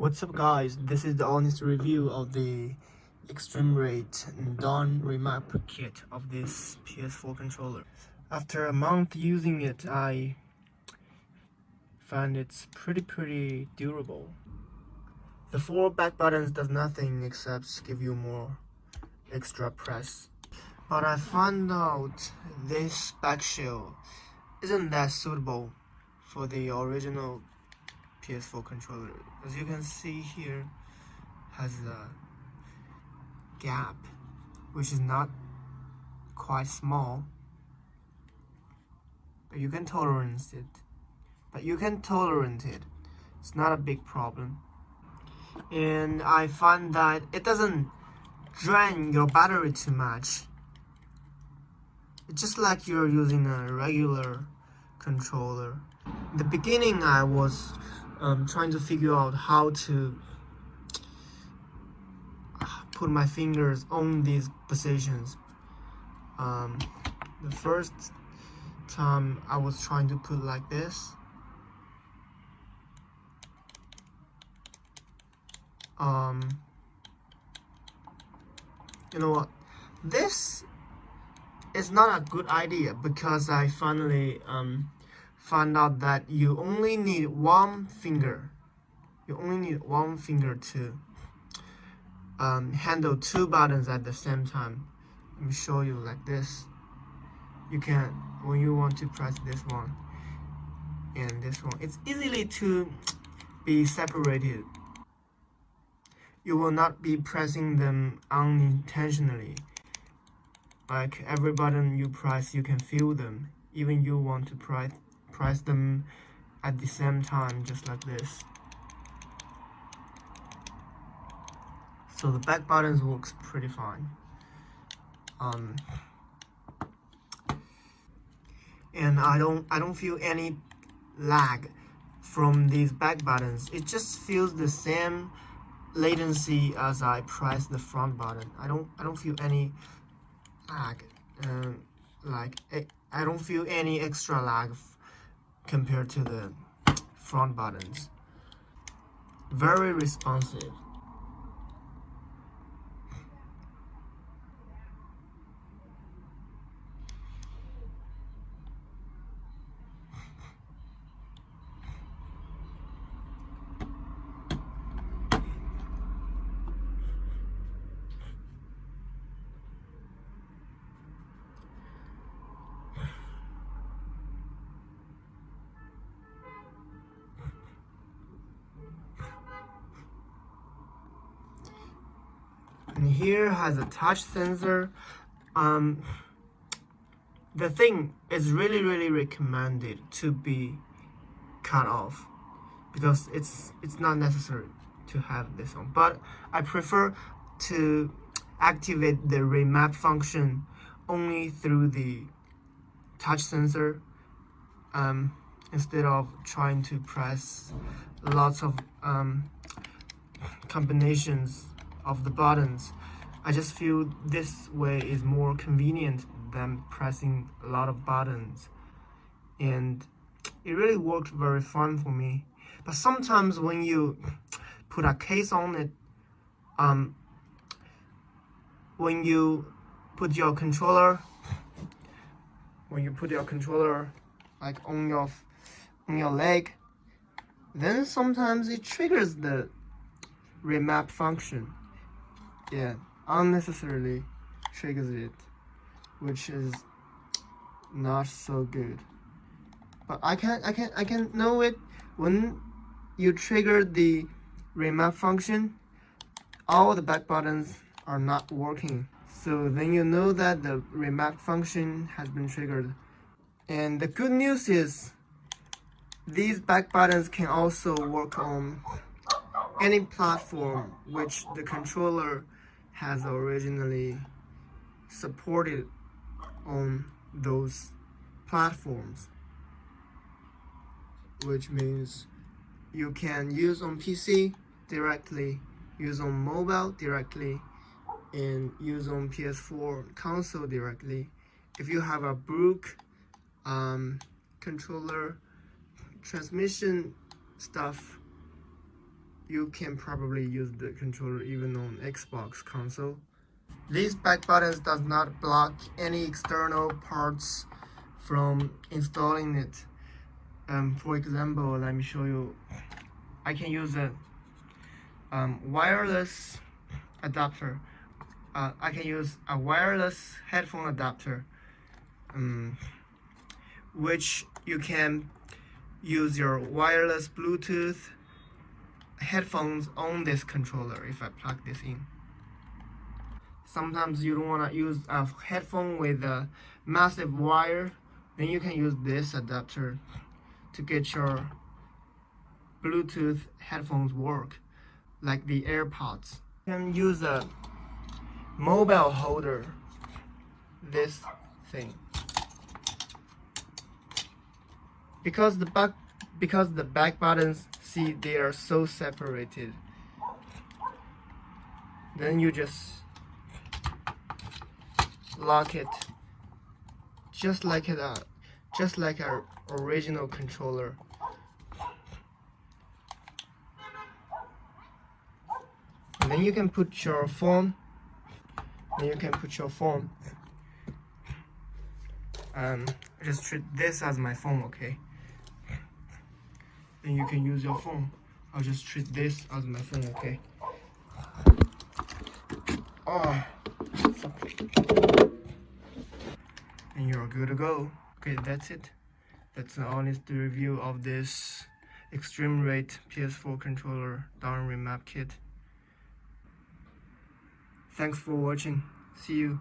What's up guys, this is the honest review of the extremerate Dawn remap kit of this PS4 controller. After a month using it, I find it's pretty durable. The 4 back buttons does nothing except give you more extra press. But I found out this back shell isn't that suitable for the original PS4 controller. As you can see here, has a gap which is not quite small, but you can tolerate it. It's not a big problem. And I find that it doesn't drain your battery too much. It's just like you're using a regular controller. In the beginning I was trying to figure out how to put my fingers on these positions. The first time I was trying to put like this. You know what? This is not a good idea because I finally found out that you only need one finger. You only need one finger to handle 2 buttons at the same time. Let me show you like this. You can, when you want to press this one and this one, it's easily to be separated. You will not be pressing them unintentionally. Like every button you press, you can feel them. Even you want to press them at the same time, just like this. So the back buttons works pretty fine. And I don't feel any lag from these back buttons. It just feels the same latency as I press the front button. I don't feel any lag. I don't feel any extra lag compared to the front buttons. Very responsive. And here has a touch sensor. The thing is really recommended to be cut off because it's not necessary to have this on. But I prefer to activate the remap function only through the touch sensor instead of trying to press lots of combinations of the buttons. I just feel this way is more convenient than pressing a lot of buttons, and it really worked very fun for me. But sometimes when you put a case on it, when you put your controller like on your leg, then sometimes it triggers the remap function. Yeah, unnecessarily triggers it, which is not so good. But I can know it when you trigger the remap function. All the back buttons are not working, so then you know that the remap function has been triggered. And the good news is these back buttons can also work on any platform which the controller has originally supported on those platforms, which means you can use on PC directly, use on mobile directly, and use on PS4 console directly. If you have a Brook controller transmission stuff, you can probably use the controller even on Xbox console. These back buttons does not block any external parts from installing it. For example, let me show you. I can use a wireless adapter. I can use a wireless headphone adapter, which you can use your wireless Bluetooth headphones on this controller if I plug this in. Sometimes you don't want to use a headphone with a massive wire, then you can use this adapter to get your Bluetooth headphones work, like the AirPods. You can use a mobile holder, this thing. Because the back buttons, see, they are so separated. Then you just lock it, just like our original controller. And then you can put your phone. Just treat this as my phone, okay? Then you can use your phone. I'll just treat this as my phone, okay? Oh, and you're good to go. Okay, that's it. That's an honest review of this extremerate ps4 controller down remap kit. Thanks for watching. See you.